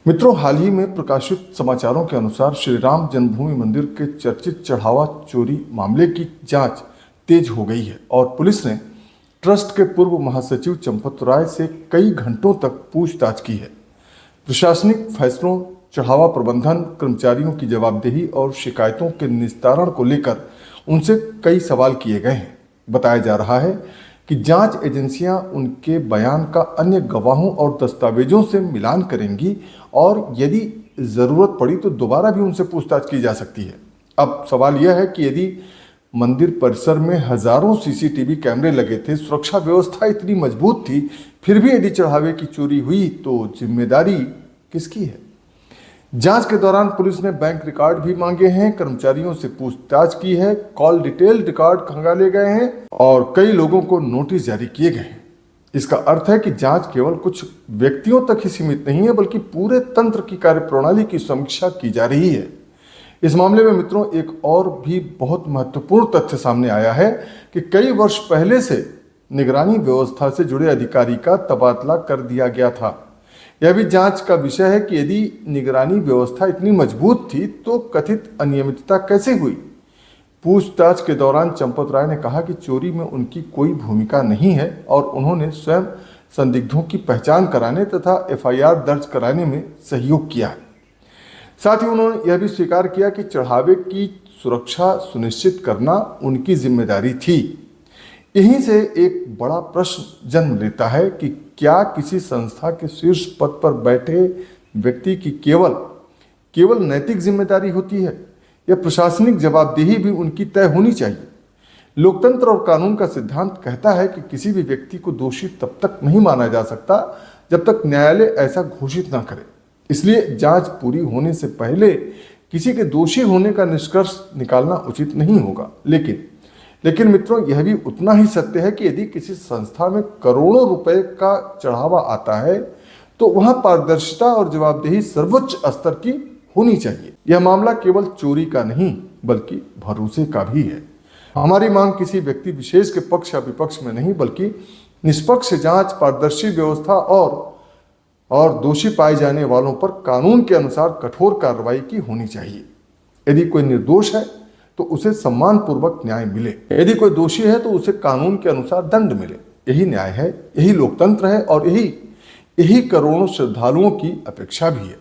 मित्रों, हाल ही में प्रकाशित समाचारों के अनुसार श्री राम जन्मभूमि मंदिर के चर्चित चढ़ावा चोरी मामले की जांच तेज हो गई है और पुलिस ने ट्रस्ट के पूर्व महासचिव चंपत राय से कई घंटों तक पूछताछ की है। प्रशासनिक फैसलों, चढ़ावा प्रबंधन, कर्मचारियों की जवाबदेही और शिकायतों के निस्तारण को लेकर उनसे कई सवाल किए गए हैं। बताया जा रहा है कि जांच एजेंसियां उनके बयान का अन्य गवाहों और दस्तावेजों से मिलान करेंगी और यदि ज़रूरत पड़ी तो दोबारा भी उनसे पूछताछ की जा सकती है। अब सवाल यह है कि यदि मंदिर परिसर में हजारों सीसीटीवी कैमरे लगे थे, सुरक्षा व्यवस्था इतनी मजबूत थी, फिर भी यदि चढ़ावे की चोरी हुई तो जिम्मेदारी किसकी है? जांच के दौरान पुलिस ने बैंक रिकॉर्ड भी मांगे हैं, कर्मचारियों से पूछताछ की है, कॉल डिटेल रिकॉर्ड खंगाले गए हैं और कई लोगों को नोटिस जारी किए गए हैं। इसका अर्थ है कि जांच केवल कुछ व्यक्तियों तक ही सीमित नहीं है, बल्कि पूरे तंत्र की कार्यप्रणाली की समीक्षा की जा रही है। इस मामले में मित्रों, एक और भी बहुत महत्वपूर्ण तथ्य सामने आया है कि कई वर्ष पहले से निगरानी व्यवस्था से जुड़े अधिकारी का तबादला कर दिया गया था। यह भी जांच का विषय है कि यदि निगरानी व्यवस्था इतनी मजबूत थी तो कथित अनियमितता कैसे हुई? पूछताछ के दौरान चंपत राय ने कहा कि चोरी में उनकी कोई भूमिका नहीं है और उन्होंने स्वयं संदिग्धों की पहचान कराने तथा एफआईआर दर्ज कराने में सहयोग किया है। साथ ही उन्होंने यह भी स्वीकार किया कि चढ़ावे की सुरक्षा सुनिश्चित करना उनकी जिम्मेदारी थी। यहीं से एक बड़ा प्रश्न जन्म लेता है कि क्या किसी संस्था के शीर्ष पद पर बैठे व्यक्ति की केवल नैतिक जिम्मेदारी होती है या प्रशासनिक जवाबदेही भी उनकी तय होनी चाहिए? लोकतंत्र और कानून का सिद्धांत कहता है कि किसी भी व्यक्ति को दोषी तब तक नहीं माना जा सकता जब तक न्यायालय ऐसा घोषित न करे। इसलिए जांच पूरी होने से पहले किसी के दोषी होने का निष्कर्ष निकालना उचित नहीं होगा। लेकिन मित्रों, यह भी उतना ही सत्य है कि यदि किसी संस्था में करोड़ों रुपए का चढ़ावा आता है तो वहां पारदर्शिता और जवाबदेही सर्वोच्च स्तर की होनी चाहिए। यह मामला केवल चोरी का नहीं बल्कि भरोसे का भी है। हमारी मांग किसी व्यक्ति विशेष के पक्ष या विपक्ष में नहीं, बल्कि निष्पक्ष जांच, पारदर्शी व्यवस्था और दोषी पाए जाने वालों पर कानून के अनुसार कठोर कार्रवाई की होनी चाहिए। यदि कोई निर्दोष है तो उसे सम्मानपूर्वक न्याय मिले, यदि कोई दोषी है तो उसे कानून के अनुसार दंड मिले। यही न्याय है, यही लोकतंत्र है और यही करोड़ों श्रद्धालुओं की अपेक्षा भी है।